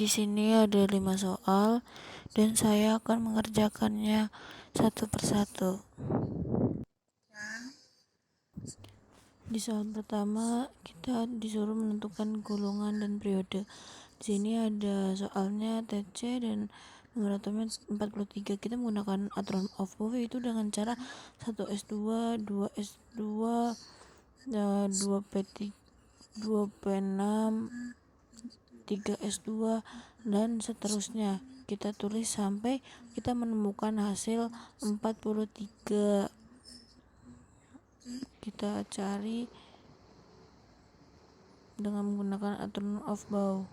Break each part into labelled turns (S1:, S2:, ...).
S1: Di sini ada 5 soal dan saya akan mengerjakannya satu persatu. Di soal pertama kita disuruh menentukan golongan dan periode. Di sini ada soalnya TC dan nomor atomnya 43. Kita menggunakan aturan of Boole itu dengan cara 1s2, 2s2, 2p3, 2p6, 3s2 dan seterusnya. Kita tulis sampai kita menemukan hasil 43. Kita cari dengan menggunakan aturan of Boole.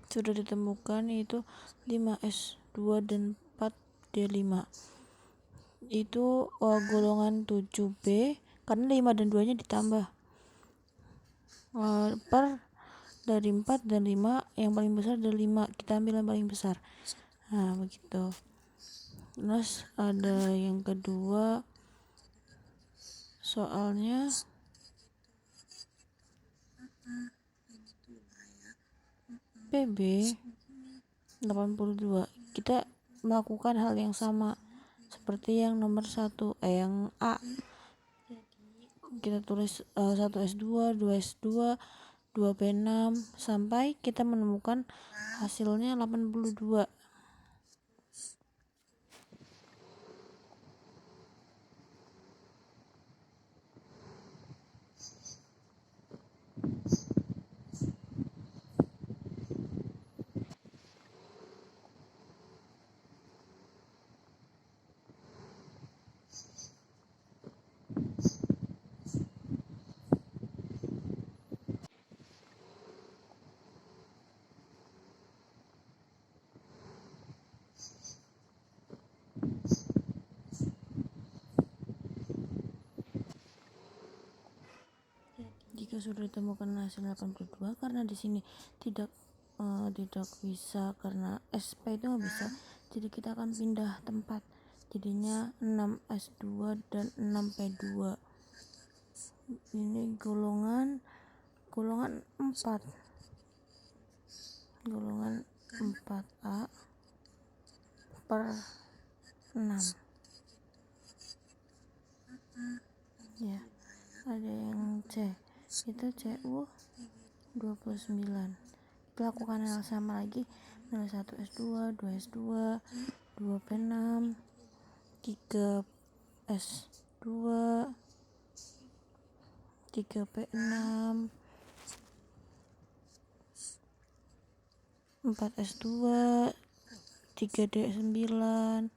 S1: Sudah ditemukan yaitu 5s2 dan 4d5. Itu golongan 7b karena 5 dan 2 nya ditambah per dari 4 dan 5 yang paling besar dari 5 kita ambil yang paling besar. Nah begitu. Terus ada yang kedua soalnya PB 82. Kita melakukan hal yang sama seperti yang nomor 1 yang A. Kita tulis 1s2, 2s2, 2p6 sampai kita menemukan hasilnya 82. Jika sudah ditemukan hasil 82, karena di sini tidak bisa karena SP itu nggak bisa, jadi kita akan pindah tempat, jadinya 6s2 dan 6p2. Ini golongan 4, golongan 4A per 6 ya. Ada yang C, itu CU 29. Lakukan hal sama lagi, 1s2, 2s2, 2p6, 3s2, 3p6, 4s2, 3d9.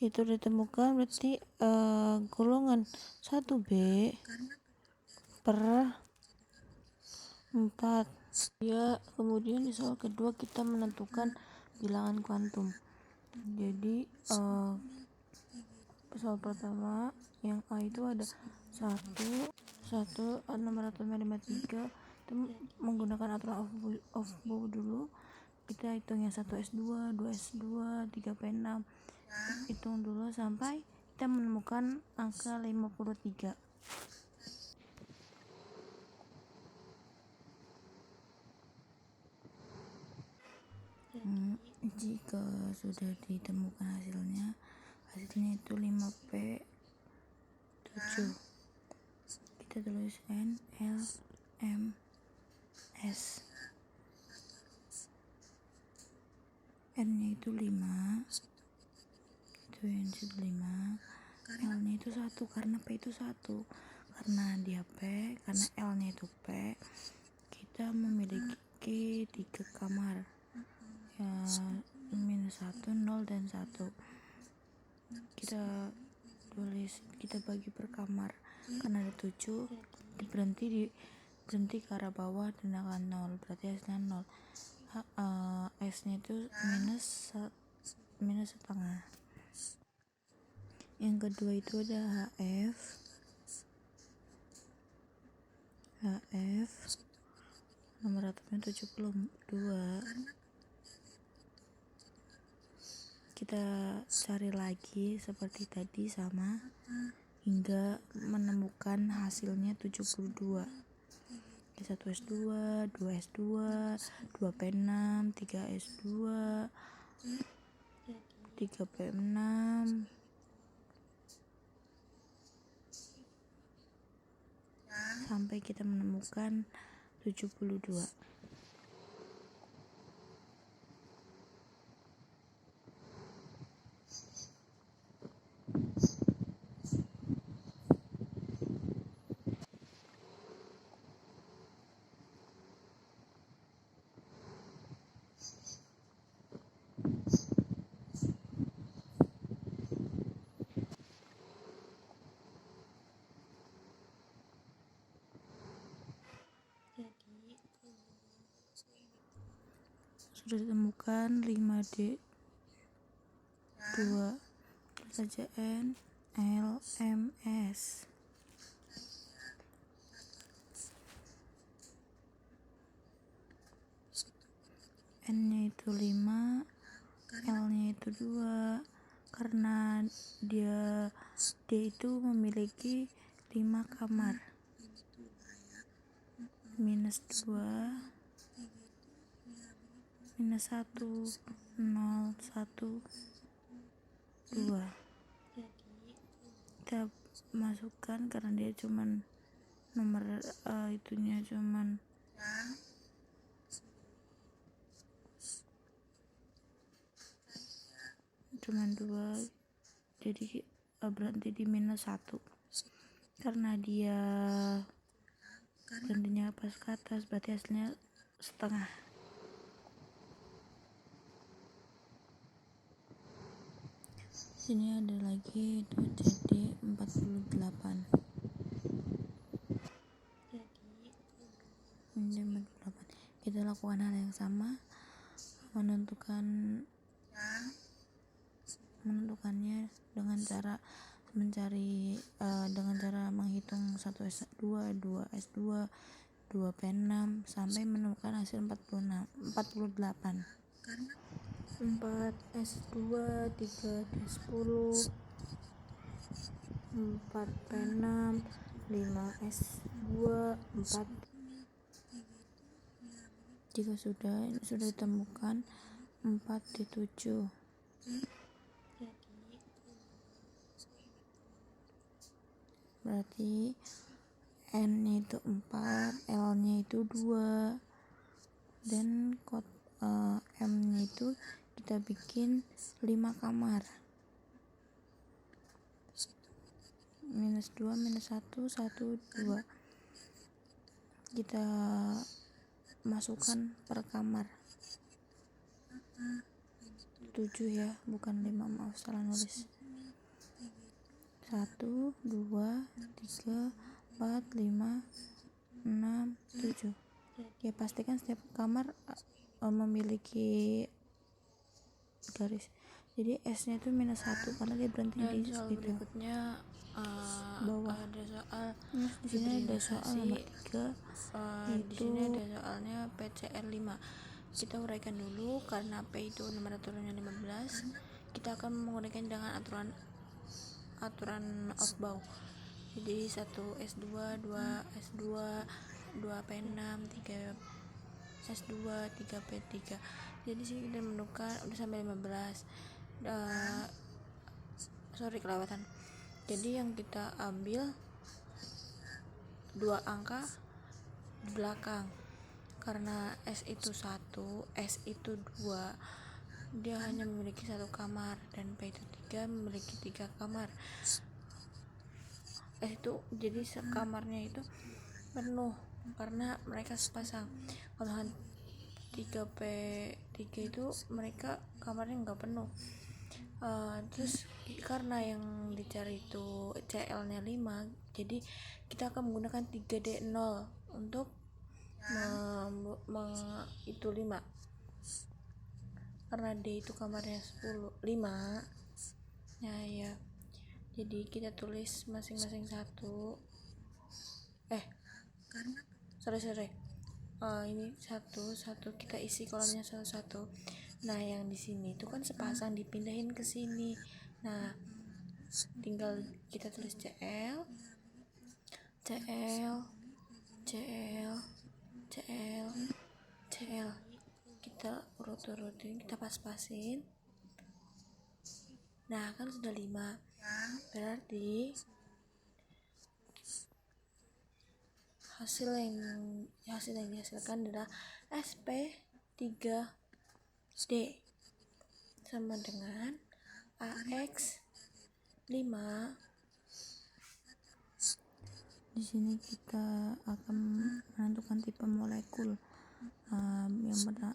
S1: Itu ditemukan berarti golongan 1b per 4 ya. Kemudian di soal kedua kita menentukan bilangan kuantum. Jadi soal pertama yang A itu ada 1 nomor atomnya 53. Itu menggunakan aturan of Boole dulu. Kita hitung yang 1s2, 2s2, 3p6, hitung dulu sampai kita menemukan angka 53. Jika sudah ditemukan hasilnya itu 5p7. Kita tulis N, L, M, S. N nya itu 5, itu yang 5. L nya itu 1 karena P itu 1, karena dia P, karena L nya itu P. Kita memiliki 3 kamar ya, -1, 0 dan 1. Kita tulis, kita bagi per kamar karena ada 7, berhenti ke arah bawah dan akan 0, berarti hasilnya 0. S nya itu minus setengah. Yang kedua itu ada HF nomor atomnya 72. Kita cari lagi seperti tadi sama, hingga menemukan hasilnya 72. S1 S2, 2 S2, 2 P6, 3 S2, 3 P6, sampai kita menemukan 72. Sudah ditemukan 5D 2 saja N L M S. N nya itu 5, L nya itu 2, karena dia D itu memiliki 5 kamar. Minus 2, minus 1, 0, 1, 2. Kita masukkan karena dia cuman nomor itunya cuman cuman 2, jadi berhenti di minus 1 karena dia berhentinya pas ke atas, berarti hasilnya setengah. Sini ada lagi itu jadi 48. Kita lakukan hal yang sama, menentukannya dengan cara mencari dengan cara menghitung 1 S2, 2 S2, 2 P6 sampai menemukan hasil 48. 4 S2, 3 D10, 4 P6, 5 S2, 4. Jika sudah ditemukan 4 D7. Berarti N nya itu 4, L nya itu 2, dan M nya itu kita bikin 5 kamar. Minus 2, minus 1, 1, 2. Kita masukkan per kamar 7 ya, bukan 5, maaf salah nulis. 1, 2, 3, 4, 5, 6, 7. Ya pastikan setiap kamar memiliki garis. Jadi S nya itu minus 1 karena dia berhenti di
S2: soal
S1: situ.
S2: Berikutnya
S1: Bawah.
S2: ada soal
S1: Di sini ada soal nomor 3.
S2: di sini ada soalnya PCR 5. Kita uraikan dulu karena P itu nomor aturannya 15. Kita akan menggunakan dengan aturan outbound. Jadi 1 S2, 2 S2, 2 P6, 3 S2, 3 P3. Jadi sini kita menemukan udah sampai 15. Kelewatan. Jadi yang kita ambil 2 angka di belakang, karena S itu 1, S itu 2, dia hanya memiliki 1 kamar, dan P itu 3 memiliki 3 kamar. S itu jadi sekamarnya itu penuh karena mereka sepasang. Kalau 3P3 itu mereka kamarnya nggak penuh. Terus karena yang dicari itu CL nya 5, jadi kita akan menggunakan 3D0 untuk itu 5, karena D itu kamarnya 5 ya. Jadi kita tulis masing-masing satu. Ini satu kita isi kolomnya satu. Nah yang di sini itu kan sepasang dipindahin ke sini. Nah tinggal kita tulis Cl Cl Cl Cl Cl, kita urut-urutin, kita pas-pasin. Nah, kan sudah 5, berarti hasil yang dihasilkan adalah sp3d sama dengan AX 5.
S1: Di sini kita akan menentukan tipe molekul.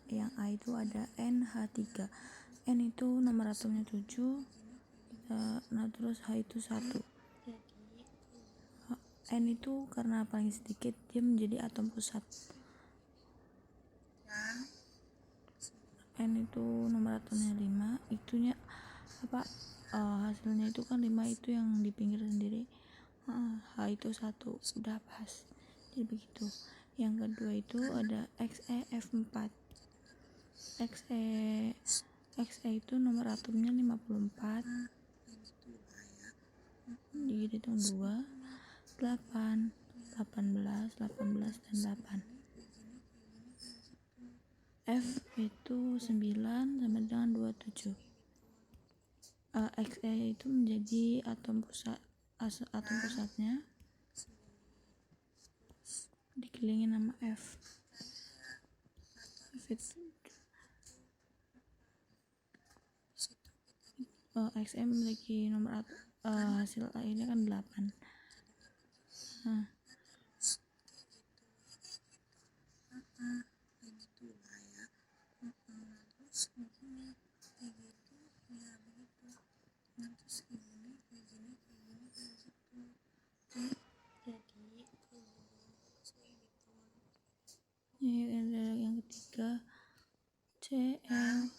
S1: Yang A itu ada NH3. N itu nomor atomnya 7, nah terus H itu 1. N itu karena paling sedikit dia menjadi atom pusat. N itu nomor atomnya 5, itunya hasilnya itu kan 5 itu yang di pinggir sendiri. H itu 1, udah pas. Jadi begitu. Yang kedua itu ada XeF4. Xe itu nomor atomnya 54, dihitung 2, 8, 18, 18 dan 8. F itu 9 sama dengan 27. Xe itu menjadi atom pusatnya dikelilingi nama F. Xe memiliki nomor hasil akhirnya kan 8. Yang ketiga Cl14,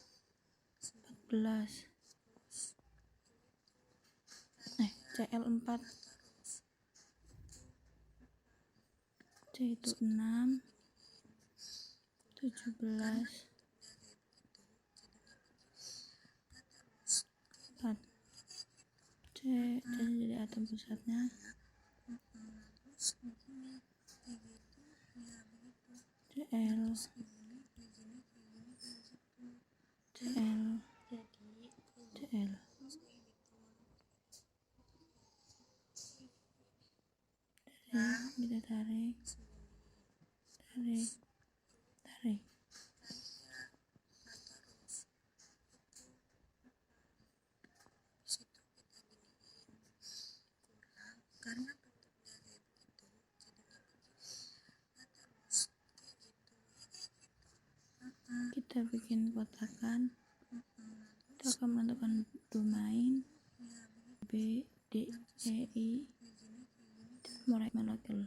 S1: Cl4, C itu 6, 17, 4. C jadi atom pusatnya. Cl kita tarik. Kita bikin kotakan. Kita akan menentukan domain B, D, E, I molekul.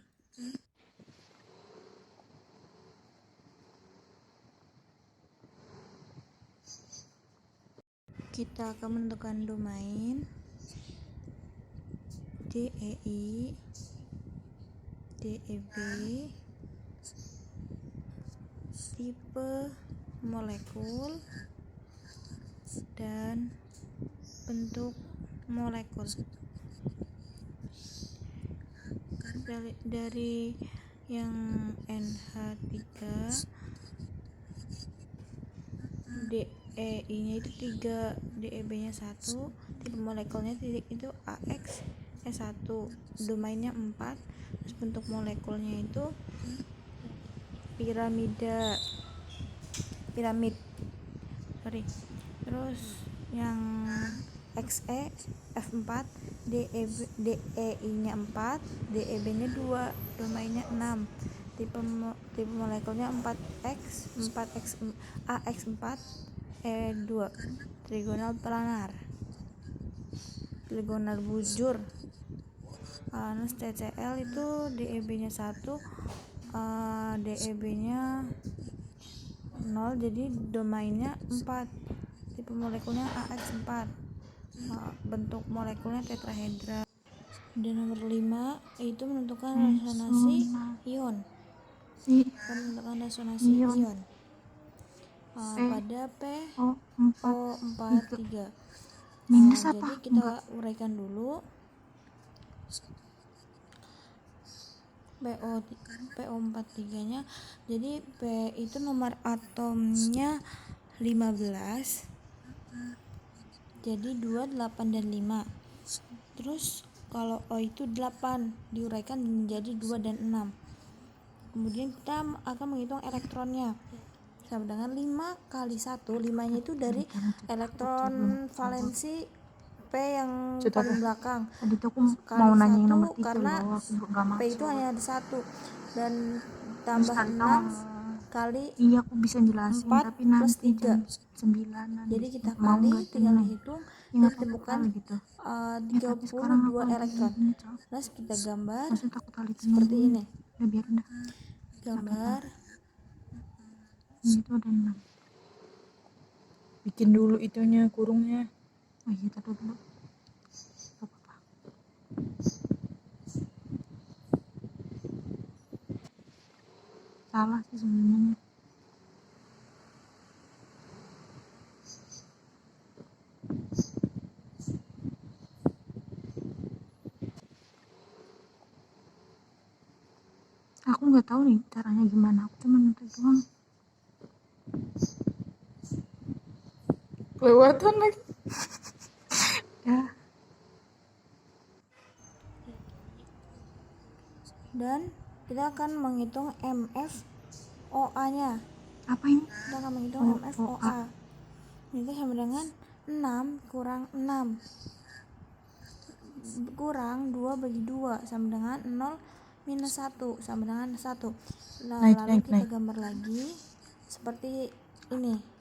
S1: Kita akan menentukan domain DEI, DEB, tipe molekul, dan bentuk molekul. Dari yang NH3, DEI nya itu 3, DEB nya 1, tipe molekulnya titik itu AX E1, domainnya 4, terus bentuk molekulnya itu piramid. Terus yang Xe F4, DEI nya 4, DEB nya 2, domainnya 6, tipe molekulnya 4X AX4 E2, trigonal planar, trigonal bujur. Terus TCl itu DEB nya 1, DEB nya 0, jadi domainnya 4, tipe molekulnya AX4, bentuk molekulnya tetrahedra. Dan nomor 5 itu menentukan resonansi ion. Pada PO43. Minus apa?
S2: Jadi kita uraikan dulu. PO43 nya, jadi P itu nomor atomnya 15, jadi 2, 8, dan 5. Terus kalau O itu 8 diuraikan menjadi 2 dan 6. Kemudian kita akan menghitung elektronnya sama dengan 5 kali 1. 5 nya itu dari elektron valensi P yang paling belakang.
S1: Tadi tuh aku
S2: Kali
S1: mau nanya yang
S2: 1
S1: nomor 3
S2: karena
S1: loh, aku gak
S2: P itu
S1: masuk.
S2: hanya ada 1, dan tambah
S1: Sekali
S2: 6
S1: tahu.
S2: kali
S1: Iya, aku bisa jelasin
S2: 4
S1: tapi
S2: plus
S1: nanti
S2: 3.
S1: jam 9-an.
S2: Jadi kita
S1: mau
S2: kali,
S1: nggak
S2: tinggal
S1: tenang?
S2: dihitung
S1: Ya,
S2: dan
S1: nggak
S2: ditemukan
S1: apa-apa gitu. Ya, tapi sekarang aku
S2: 32
S1: lagi
S2: elektron.
S1: ini, Cok.
S2: Terus kita gambar
S1: Maksudnya takut kali tenang
S2: seperti
S1: dulu.
S2: ini.
S1: Ya biar udah.
S2: Gambar
S1: Ini tuh ada 6.
S3: Bikin dulu itunya, kurungnya.
S1: Oh iya, taruh dulu. Gak apa-apa. Salah sih sebenarnya. Aku nggak tahu nih caranya gimana. Aku cuma nonton doang.
S3: Kelewatan lagi.
S1: Ya,
S2: dan kita akan menghitung MFOA nya.
S1: apa ini?
S2: Kita akan menghitung
S1: Oh,
S2: MFOA. Itu sama dengan 6 kurang 6 kurang 2 bagi 2 sama dengan 0 minus 1 sama dengan 1. Nah, lalu kita gambar lagi seperti ini.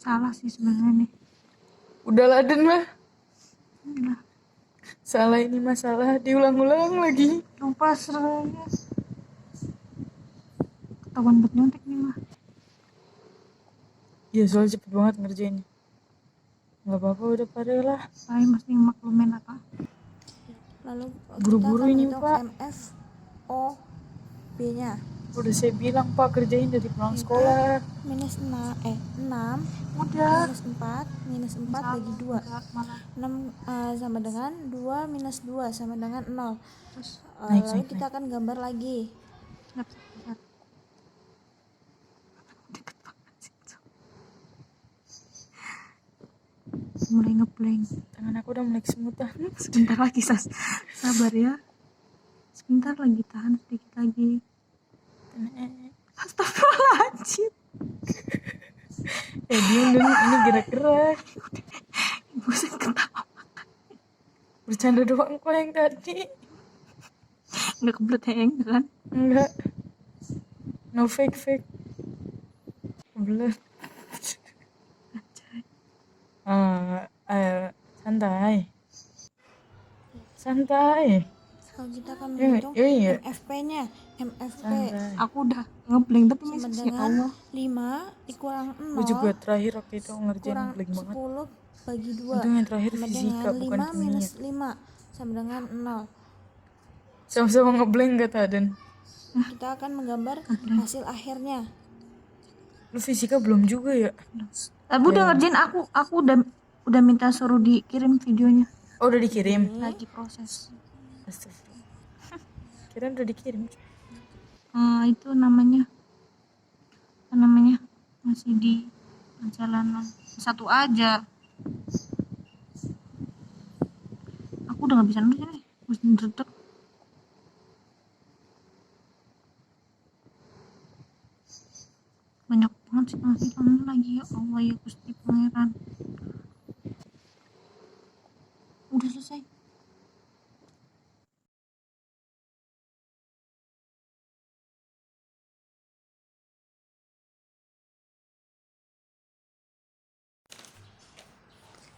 S1: Salah sih sebenarnya nih.
S3: Udahlah Den lah.
S1: Udah.
S3: Salah ini masalah diulang-ulang lagi.
S1: Lupa seranya. Ketahuan buat nyontek nih mah.
S3: Ya soalnya cepet banget ngerjainnya. Gak apa-apa, udah pada lah.
S1: Saya mesti maklumin apa?
S2: Lalu
S3: Buru-buru
S2: kita akan
S3: ini,
S2: menghitung
S3: Pak.
S2: MFOB nya.
S3: Udah saya bilang Pak, kerjain dari pulang sekolah.
S2: Minus 6
S1: Udah.
S2: minus 4 bagi 2.
S1: Enggak, malah.
S2: 6 sama dengan 2 minus 2 sama dengan 0.
S1: Terus
S2: Lalu kita akan gambar lagi.
S1: nggak bisa lihat. Deket banget sih, Cok. Mulai ngeblank.
S3: Tangan aku udah mulai kesemutan.
S1: Sebentar lagi, Sas. Sabar ya. Sebentar lagi, tahan sedikit lagi. Astagfirullahaladzim.
S3: Diam Den, ini gerak-gerak.
S1: Bosan ketawa.
S3: Bercanda doang kok yang tadi.
S1: Nggak kebelet heng kan?
S3: Enggak. No fake. Kebelet. Santai.
S2: Kalau kita akan menghitung
S3: Iya.
S2: MFP nya. MFP
S3: Santai.
S1: Aku udah ngeblank tapi
S2: sama
S1: masih ya
S2: dengan
S1: Allah.
S2: 5 dikurang 0
S3: Gue juga terakhir waktu itu ngerjain
S2: kurang
S3: blank banget.
S2: 10 bagi 2
S3: Itu yang terakhir
S2: sama
S3: fisika,
S2: dengan
S3: bukan
S2: 5 minus
S3: kimia.
S2: 5 sama dengan 0.
S3: Sama-sama ngeblank gak Den?
S2: Kita akan menggambar hasil akhirnya.
S3: Lu fisika belum juga ya?
S1: Tapi udah ngerjain, aku udah minta suruh dikirim videonya.
S3: Oh udah dikirim?
S1: Lagi proses.
S3: Astagfirullah. Kirain udah dikirim.
S1: Itu namanya apa namanya, masih di perjalanan. Satu aja. Aku udah nggak bisa nulis nih, mesti ngedredeg. Banyak banget sih masih lagi, ya Allah ya Gusti Pangeran. Udah selesai.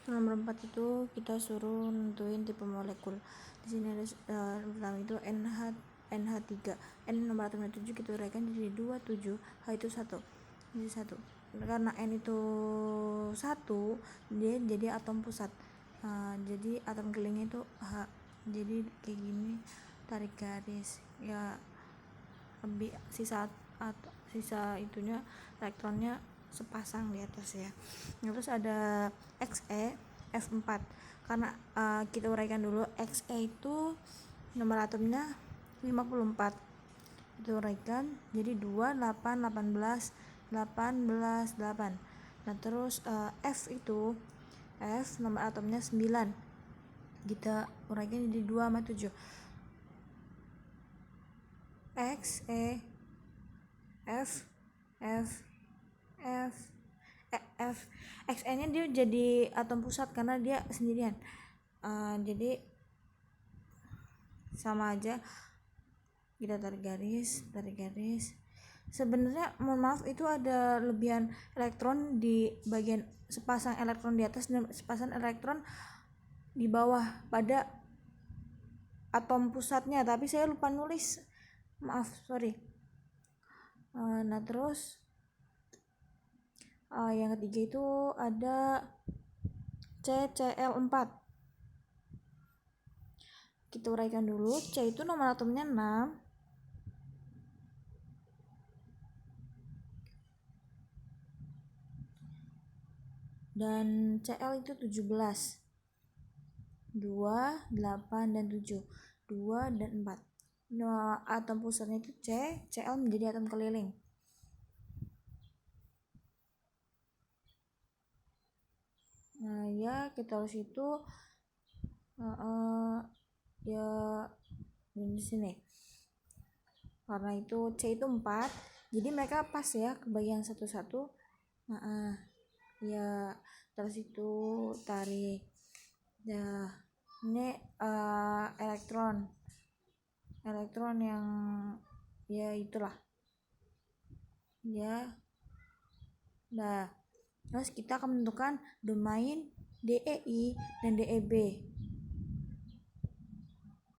S2: Nomor 4 itu kita suruh nentuin tipe molekul. Di sini ada pertama itu NH3. N nomor atomnya 7, kita uraikan jadi 2, 7. H itu 1. Jadi 1. Karena N itu 1, dia jadi atom pusat. Jadi atom kelilingnya itu H. Jadi kayak gini, tarik garis ya, lebih sisa itunya elektronnya sepasang di atas ya. Terus ada Xe F4. Karena kita uraikan dulu, Xe itu nomor atomnya 54. Kita uraikan jadi 2, 8, 18, 18, 8. Nah terus F itu, F nomor atomnya 9. Kita uraikan jadi 2 sama 7. X, E, F, F, F, F. Xe nya dia jadi atom pusat karena dia sendirian. Jadi sama aja, kita tarik garis. Sebenarnya mohon maaf, itu ada lebihan elektron di bagian sepasang elektron di atas dan sepasang elektron di bawah pada atom pusatnya, tapi saya lupa nulis, maaf, sorry. Nah terus yang ketiga itu ada CCl4. Kita uraikan dulu. C itu nomor atomnya 6, dan Cl itu 17. 2, 8, dan 7. 2 dan 4. Nah, atom pusatnya itu C, Cl menjadi atom keliling. Nah ya, kita harus itu ya di sini. Karena itu C itu 4, jadi mereka pas ya kebagian satu-satu. Ya terus itu tarik. Nah ini elektron yang ya itulah ya. Nah terus kita akan menentukan domain DEI dan DEB.